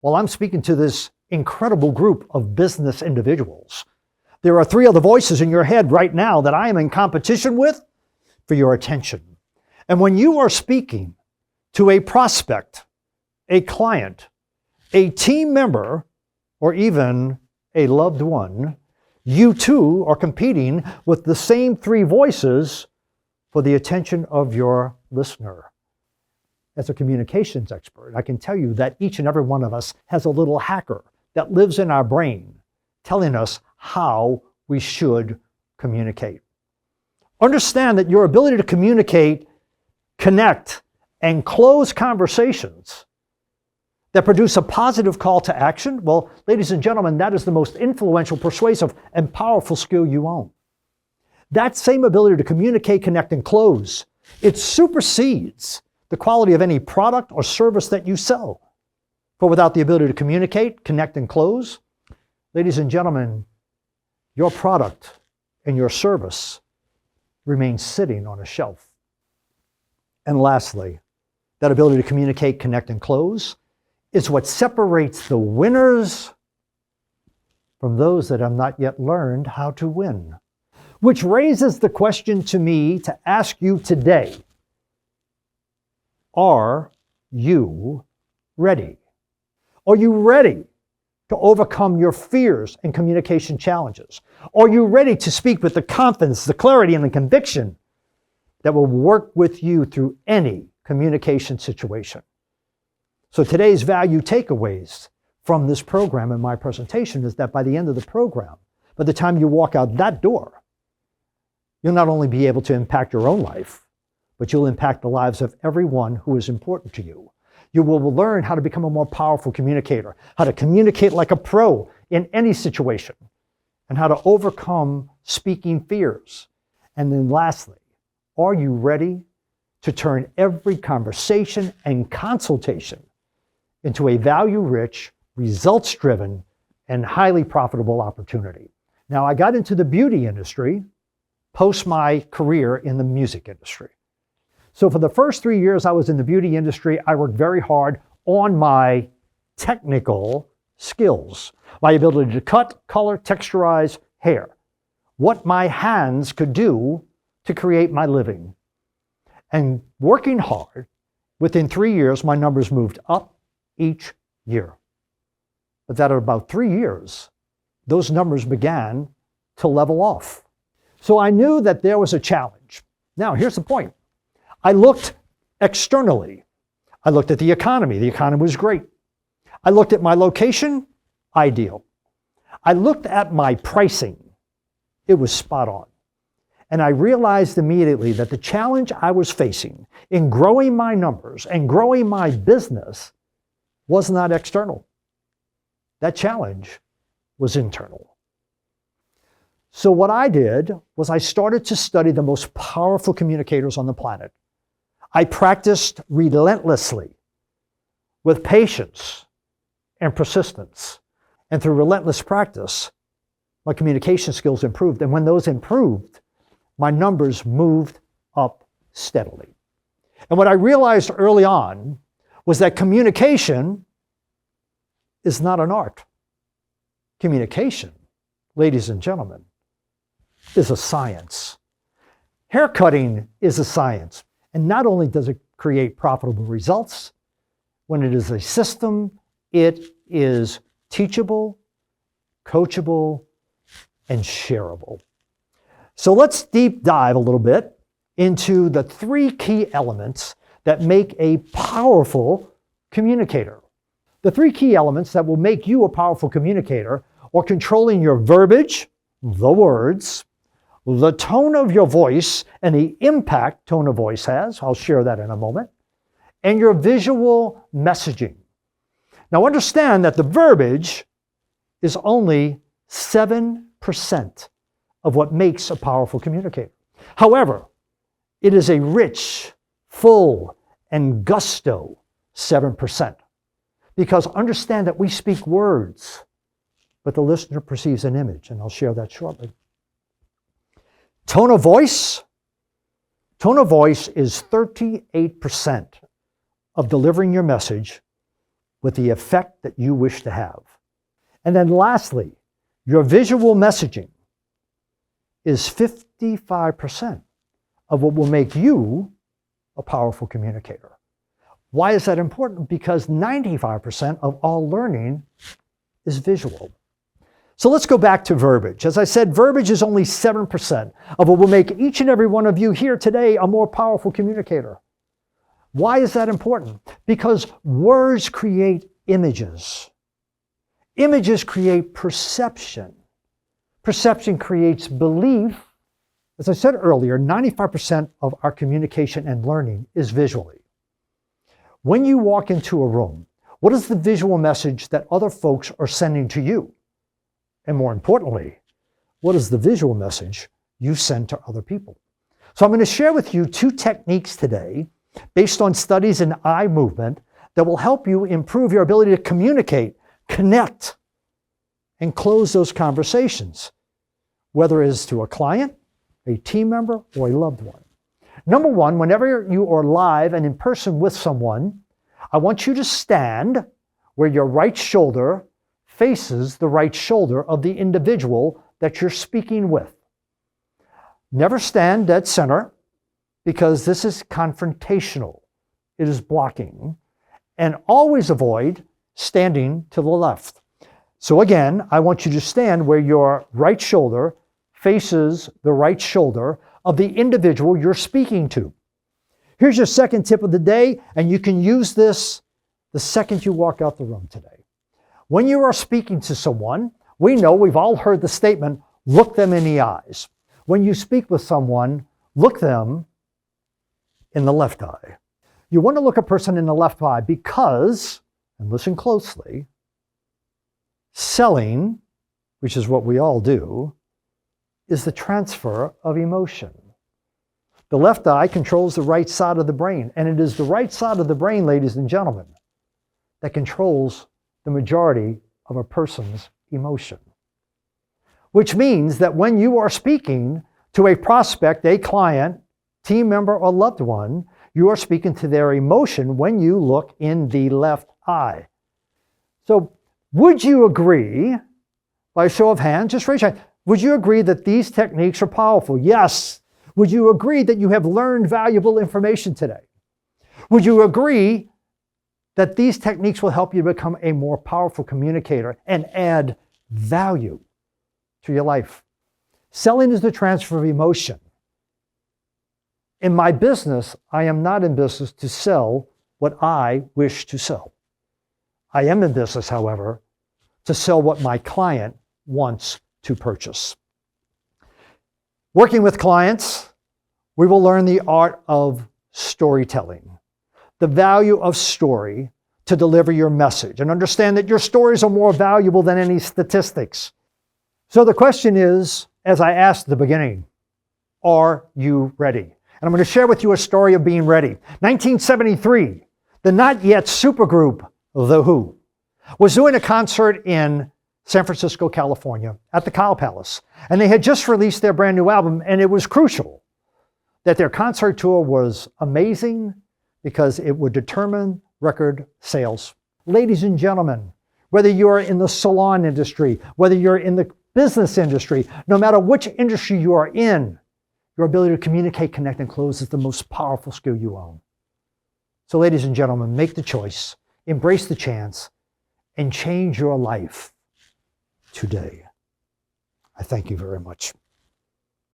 Well, I'm speaking to this incredible group of business individuals. There are 3 other voices in your head right now that I am in competition with for your attention. And when you are speaking to a prospect, a client, a team member, or even a loved one, you too are competing with the same 3 voices for the attention of your listener. As a communications expert, I can tell you that each and every one of us has a little hacker that lives in our brain telling us how we should communicate. Understand that your ability to communicate, connect, and close conversations that produce a positive call to action, well, ladies and gentlemen, that is the most influential, persuasive, and powerful skill you own. That same ability to communicate, connect, and close, it supersedes the quality of any product or service that you sell. For without the ability to communicate, connect, and close, ladies and gentlemen, your product and your service remain sitting on a shelf. And lastly, that ability to communicate, connect, and close is what separates the winners from those that have not yet learned how to win. Which raises the question to me to ask you today, are you ready? Are you ready to overcome your fears and communication challenges? Are you ready to speak with the confidence, the clarity, and the conviction that will work with you through any communication situation? So today's value takeaways from this program and my presentation is that by the end of the program, by the time you walk out that door, you'll not only be able to impact your own life, but you'll impact the lives of everyone who is important to you. You will learn how to become a more powerful communicator, how to communicate like a pro in any situation, and how to overcome speaking fears. And then lastly, are you ready to turn every conversation and consultation into a value-rich, results-driven, and highly profitable opportunity? Now, I got into the beauty industry post my career in the music industry. So for the first 3 years I was in the beauty industry, I worked very hard on my technical skills, my ability to cut, color, texturize hair, what my hands could do to create my living. And working hard, within 3 years, my numbers moved up each year. But that at about 3 years, those numbers began to level off. So I knew that there was a challenge. Now, here's the point. I looked externally. I looked at the economy. The economy was great. I looked at my location, ideal. I looked at my pricing. It was spot on. And I realized immediately that the challenge I was facing in growing my numbers and growing my business was not external. That challenge was internal. So what I did was I started to study the most powerful communicators on the planet. I practiced relentlessly with patience and persistence. And through relentless practice, my communication skills improved. And when those improved, my numbers moved up steadily. And what I realized early on was that communication is not an art. Communication, ladies and gentlemen, is a science. Haircutting is a science. And not only does it create profitable results, when it is a system, it is teachable, coachable, and shareable. So let's deep dive a little bit into the 3 key elements that make a powerful communicator. The 3 key elements that will make you a powerful communicator are controlling your verbiage, the words, the tone of your voice and the impact tone of voice has, I'll share that in a moment, and your visual messaging. Now understand that the verbiage is only 7% of what makes a powerful communicator. However, it is a rich, full, and gusto 7%. Because understand that we speak words, but the listener perceives an image, and I'll share that shortly. Tone of voice. Tone of voice is 38% of delivering your message with the effect that you wish to have. And then lastly, your visual messaging is 55% of what will make you a powerful communicator. Why is that important? Because 95% of all learning is visual. So let's go back to verbiage. As I said, verbiage is only 7% of what will make each and every one of you here today a more powerful communicator. Why is that important? Because words create images. Images create perception. Perception creates belief. As I said earlier, 95% of our communication and learning is visually. When you walk into a room, what is the visual message that other folks are sending to you? And more importantly, what is the visual message you send to other people? So I'm going to share with you 2 techniques today based on studies in eye movement that will help you improve your ability to communicate, connect, and close those conversations, whether it is to a client, a team member, or a loved one. Number 1, whenever you are live and in person with someone, I want you to stand where your right shoulder faces the right shoulder of the individual that you're speaking with. Never stand dead center, because this is confrontational. It is blocking. And always avoid standing to the left. So again, I want you to stand where your right shoulder faces the right shoulder of the individual you're speaking to. Here's your second tip of the day, and you can use this the second you walk out the room today. When you are speaking to someone, we've all heard the statement, look them in the eyes. When you speak with someone, look them in the left eye. You want to look a person in the left eye because, and listen closely, selling, which is what we all do, is the transfer of emotion. The left eye controls the right side of the brain, and it is the right side of the brain, ladies and gentlemen, that controls the majority of a person's emotion. Which means that when you are speaking to a prospect, a client, team member, or loved one, you are speaking to their emotion when you look in the left eye. So would you agree, by a show of hands, just raise your hand, would you agree that these techniques are powerful? Yes. Would you agree that you have learned valuable information today? Would you agree that these techniques will help you become a more powerful communicator and add value to your life? Selling is the transfer of emotion. In my business, I am not in business to sell what I wish to sell. I am in business, however, to sell what my client wants to purchase. Working with clients, we will learn the art of storytelling, the value of story to deliver your message, and understand that your stories are more valuable than any statistics. So the question is, as I asked at the beginning, are you ready? And I'm going to share with you a story of being ready. 1973, the not yet supergroup The Who was doing a concert in San Francisco, California at the Cow Palace. And they had just released their brand new album, and it was crucial that their concert tour was amazing because it would determine record sales. Ladies and gentlemen, whether you're in the salon industry, whether you're in the business industry, no matter which industry you are in, your ability to communicate, connect, and close is the most powerful skill you own. So ladies and gentlemen, make the choice, embrace the chance, and change your life today. I thank you very much.